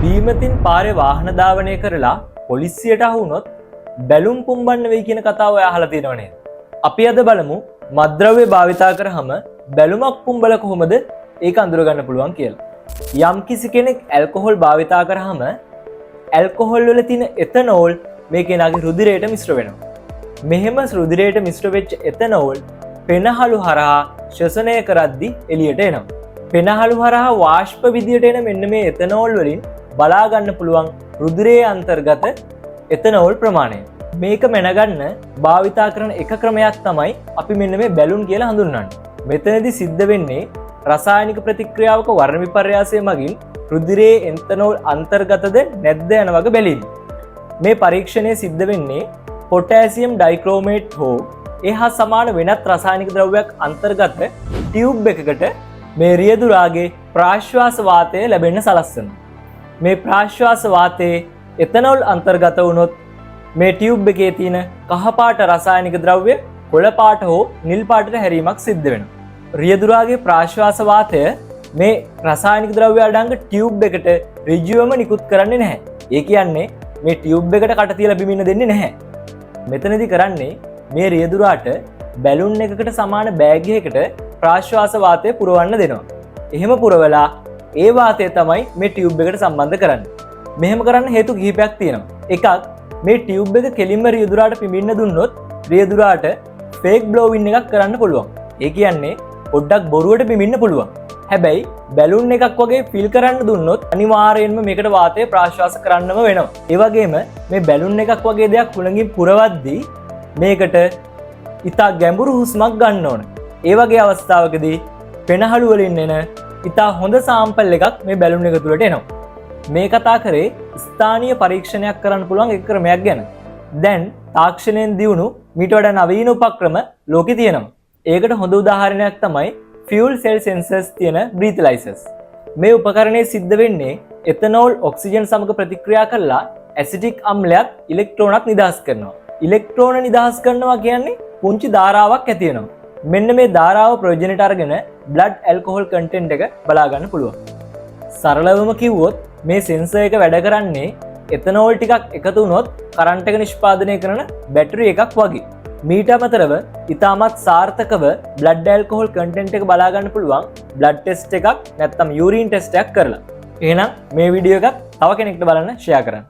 බීමතින් පාරේ වාහන ධාවනය කරලා පොලිසියට අහු වුණොත් බැලුම් පුම්බන්න වෙයි කියන කතාව ඔය අහලා තියෙනව නේද? අපි අද බලමු මත්ද්‍රව්‍ය භාවිතා කරාම බැලුමක් පුම්බල කොහොමද ඒක අඳුරගන්න පුළුවන් කියලා. යම් කිසි කෙනෙක් ඇල්කොහොල් භාවිතා කරාම ඇල්කොහොල් වල තියෙන එතනෝල් මේ කෙනාගේ රුධිරයට මිශ්‍ර වෙනවා. මෙහෙම රුධිරයට මිශ්‍ර වෙච්ච එතනෝල් පෙනහළු හරහා ශ්වසනය කරද්දී එළියට එනවා. පෙනහළු හරහා වාෂ්ප විදියට එන මෙන්න මේ එතනෝල් වලින් බලා ගන්න පුළුවන් රුධිරයේ අන්තර්ගත එතනෝල් ප්‍රමාණය. මේක මැනගන්න භාවිතා කරන එක ක්‍රමයක් තමයි අපි මෙන්න මේ බැලුන් කියලා හඳුන්වන්නේ. මෙතනදී සිද්ධ වෙන්නේ රසායනික ප්‍රතික්‍රියාවක වර්ණ විපර්යාසය මගින් රුධිරයේ එතනෝල් අන්තර්ගතද නැද්ද යන වගේ බැලීම. මේ පරීක්ෂණය සිද්ධ වෙන්නේ පොටෑසියම් ඩයික්‍රෝමේට් හෝ එහා සමාන වෙනත් රසායනික ද්‍රව්‍යයක් අන්තර්ගත ටියුබ් එකකට මේ රියදුරාගේ ප්‍රාශ්වාස වාතය ලැබෙන්න සලස්වනවා. මේ ප්‍රාශ්වාස වාතයේ එතනෝල් අන්තර්ගත වුණොත් මේ ටියුබ් එකේ තියෙන කහපාට රසායනික ද්‍රව්‍ය කොළ පාට හෝ නිල් පාටට හැරීමක් සිද්ධ වෙනවා. රියදුරාගේ ප්‍රාශ්වාස වාතය මේ රසායනික ද්‍රව්‍ය අඩංග ටියුබ් එකට ඍජුවම නිකුත් කරන්නේ නැහැ. ඒ කියන්නේ මේ ටියුබ් එකට කට තියලා බිමින්න දෙන්නේ නැහැ. මෙතනදී කරන්නේ මේ රියදුරාට බැලුන් එකකට සමාන බෑග් එකකට ප්‍රාශ්වාස වාතය පුරවන්න දෙනවා. එහෙම පුරවලා ඒ වාතය තමයි මේ ටියුබ් එකට සම්බන්ධ කරන්නේ. මෙහෙම කරන්න හේතු කිහිපයක් තියෙනවා. එකක්, මේ ටියුබ් එක කෙලින්ම රියදුරාට පිඹින්න දුන්නොත් රියදුරාට ෆේක් බ්ලෝවින් එකක් කරන්න පුළුවන්. ඒ කියන්නේ පොඩ්ඩක් බොරුවට පිඹින්න පුළුවන්. හැබැයි බැලුන් එකක් වගේ ෆිල් කරන්න දුන්නොත් අනිවාර්යයෙන්ම මේකට වාතය ප්‍රාශ්වාස කරන්නම වෙනවා. ඒ වගේම මේ බැලුන් එකක් වගේ දෙයක් හුළඟින් පුරවද්දී මේකට ඉතා ගැඹුරු හුස්මක් ගන්න ඕන. ඒ වගේ අවස්ථාවකදී පෙනහළු වලින් එන ඉතා හොඳ සාම්පල් එකක් මේ බැලුන් එක තුළට එනවා. මේ කතා කරේ ස්ථානීය පරීක්ෂණයක් කරන්න පුළුවන් එක ක්‍රමයක් ගැන. දැන් තාක්ෂණයෙන් දියුණු මීට වඩා නවීන උපක්‍රම ලෝකේ තියෙනවා. ඒකට හොඳ උදාහරණයක් තමයි ෆියුල් සෙල් සෙන්සර්ස් තියෙන බ්‍රීතලයිසර්ස්. මේ උපකරණය සිද්ධ වෙන්නේ එතනෝල් ඔක්සිජන් සමග ප්‍රතික්‍රියා කරලා ඇසිටික් අම්ලයක් ඉලෙක්ට්‍රෝනක් නිදහස් කරනවා. ඉලෙක්ට්‍රෝන නිදහස් කරනවා කියන්නේ පුංචි ධාරාවක් ඇති වෙනවා. මෙන්න මේ ධාරාව ප්‍රයෝජනට අරගෙන බ්ලඩ් ඇල්කොහොල් කන්ටෙන්ට් එක බලා ගන්න පුළුවන්. සරලවම කිව්වොත් මේ සෙන්සර් එක වැඩ කරන්නේ එතනෝල් ටිකක් එකතු වුණොත් කරන්ට් එක නිෂ්පාදනය කරන බැටරි එකක් වගේ. මීට අමතරව ඉතාමත් සාර්ථකව බ්ලඩ් ඇල්කොහොල් කන්ටෙන්ට් එක බලා ගන්න පුළුවන් බ්ලඩ් ටෙස්ට් එකක් නැත්නම් යූරින් ටෙස්ට් එකක් කරලා. එහෙනම් මේ වීඩියෝ එකත් තව කෙනෙක්ට බලන්න ෂෙයා කරන්න.